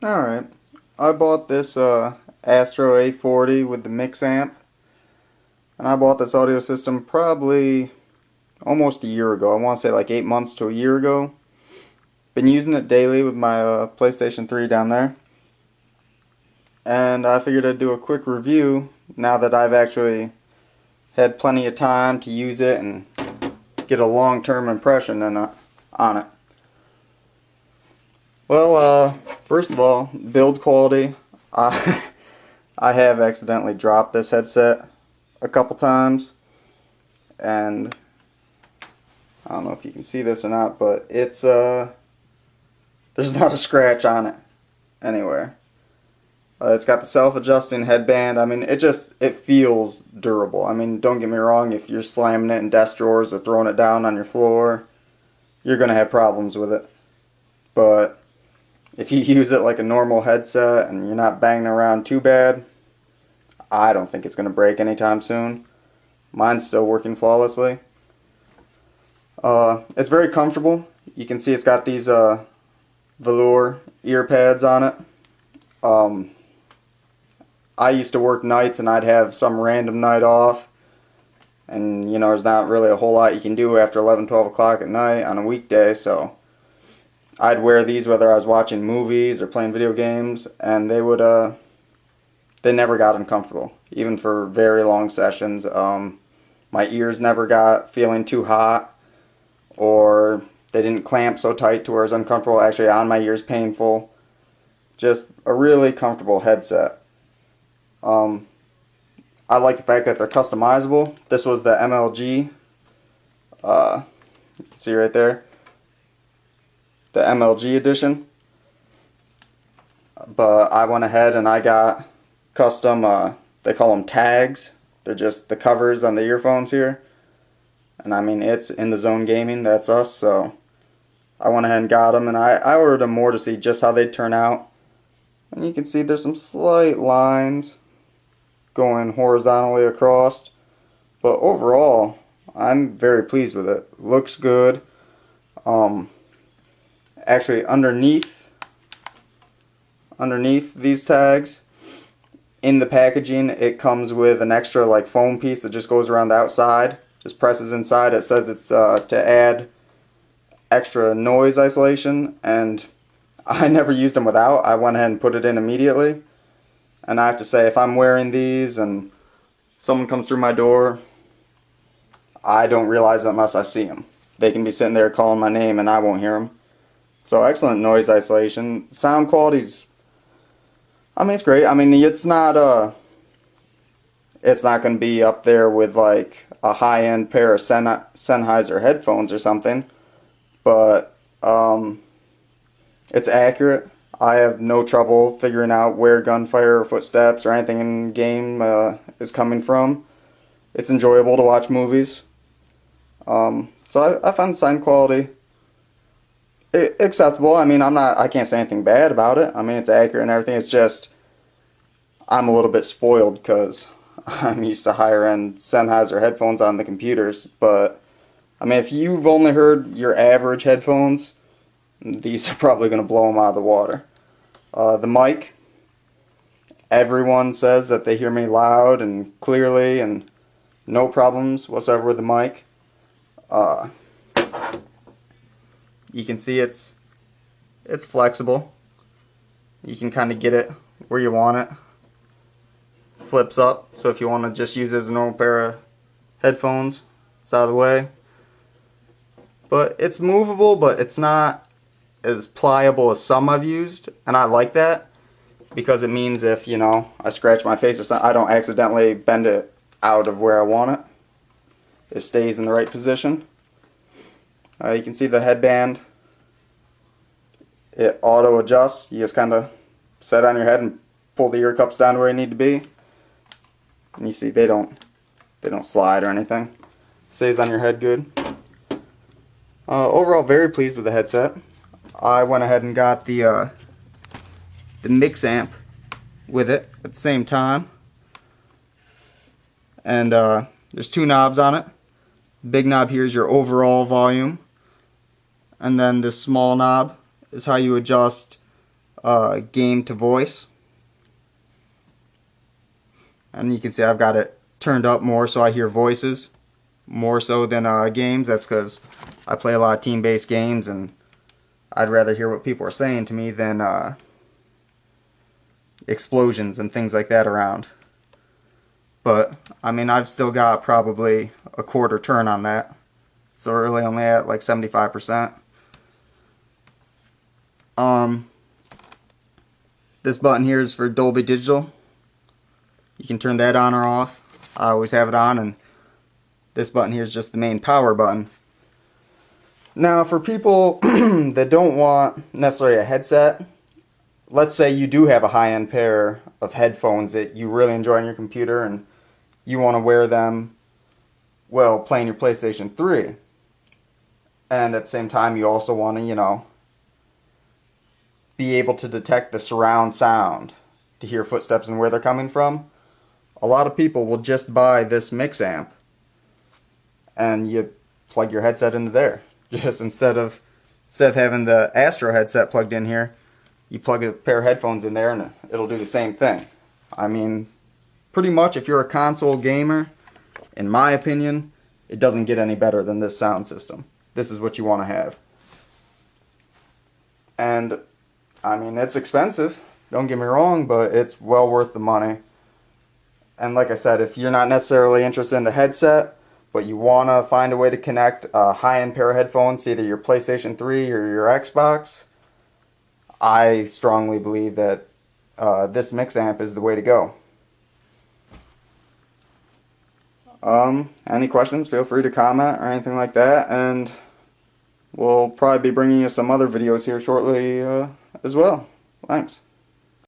Alright, I bought this Astro A40 with the Mixamp, and I bought this audio system probably almost a year ago. I want to say like 8 months to a year ago. Been using it daily with my PlayStation 3 down there, and I figured I'd do a quick review now that I've actually had plenty of time to use it and get a long-term impression on it. Well, first of all, build quality. I have accidentally dropped this headset a couple times, and I don't know if you can see this or not, but it's there's not a scratch on it anywhere. It's got the self-adjusting headband. I mean, it feels durable. I mean, don't get me wrong, if you're slamming it in desk drawers or throwing it down on your floor, you're gonna have problems with it. But if you use it like a normal headset and you're not banging around too bad, I don't think it's going to break anytime soon. Mine's still working flawlessly. It's very comfortable. You can see it's got these velour ear pads on it. I used to work nights and I'd have some random night off. And, you know, there's not really a whole lot you can do after 11, 12 o'clock at night on a weekday, so I'd wear these whether I was watching movies or playing video games, and they never got uncomfortable, even for very long sessions. My ears never got feeling too hot, or they didn't clamp so tight to where it was uncomfortable, actually on my ears painful. Just a really comfortable headset. I like the fact that they're customizable. This was the MLG, you can see right there, the MLG edition, but I went ahead and I got custom, they call them tags. They're just the covers on the earphones here, and I mean, it's In the Zone Gaming, that's us, so I went ahead and got them, and I ordered them more to see just how they'd turn out. And you can see there's some slight lines going horizontally across, but overall I'm very pleased with it. Looks good. Actually, underneath these tags, in the packaging, it comes with an extra like foam piece that just goes around the outside, just presses inside. It says it's to add extra noise isolation, and I never used them without. I went ahead and put it in immediately, and I have to say, if I'm wearing these and someone comes through my door, I don't realize it unless I see them. They can be sitting there calling my name and I won't hear them. So excellent noise isolation. Sound quality's, I mean, it's great. I mean, it's not going to be up there with like a high-end pair of Sennheiser headphones or something, but it's accurate. I have no trouble figuring out where gunfire or footsteps or anything in game is coming from. It's enjoyable to watch movies. So I found the sound quality acceptable. I mean, I can't say anything bad about it. I mean, it's accurate and everything. It's just, I'm a little bit spoiled because I'm used to higher end Sennheiser headphones on the computers. But, I mean, if you've only heard your average headphones, these are probably going to blow them out of the water. The mic, everyone says that they hear me loud and clearly and no problems whatsoever with the mic. You can see it's flexible. You can kind of get it where you want it. Flips up, so if you want to just use it as a normal pair of headphones, it's out of the way. But it's movable, but it's not as pliable as some I've used, and I like that because it means if, you know, I scratch my face or something, I don't accidentally bend it out of where I want it. It stays in the right position. You can see the headband. It auto adjusts. You just kind of set it on your head and pull the ear cups down to where you need to be. And you see they don't slide or anything. Stays on your head good. Overall, very pleased with the headset. I went ahead and got the Mixamp with it at the same time. And there's two knobs on it. Big knob here is your overall volume, and then this small knob is how you adjust game to voice. And you can see I've got it turned up more so I hear voices more so than games. That's because I play a lot of team-based games and I'd rather hear what people are saying to me than explosions and things like that around. But I mean, I've still got probably a quarter turn on that, so we're really only at like 75%. This button here is for Dolby Digital. You can turn that on or off. I always have it on, and this button here is just the main power button. Now, for people that don't want necessarily a headset, let's say you do have a high-end pair of headphones that you really enjoy on your computer and you want to wear them while playing your PlayStation 3. And at the same time, you also want to, you know, be able to detect the surround sound to hear footsteps and where they're coming from. A lot of people will just buy this Mixamp and you plug your headset into there. Just instead of having the Astro headset plugged in here, you plug a pair of headphones in there and it'll do the same thing. I mean, pretty much if you're a console gamer, in my opinion, it doesn't get any better than this sound system. This is what you want to have. And I mean, it's expensive, don't get me wrong, but it's well worth the money. And like I said, if you're not necessarily interested in the headset, but you want to find a way to connect a high-end pair of headphones to either your PlayStation 3 or your Xbox, I strongly believe that this Mixamp is the way to go. Any questions, feel free to comment or anything like that, and we'll probably be bringing you some other videos here shortly as well. Thanks.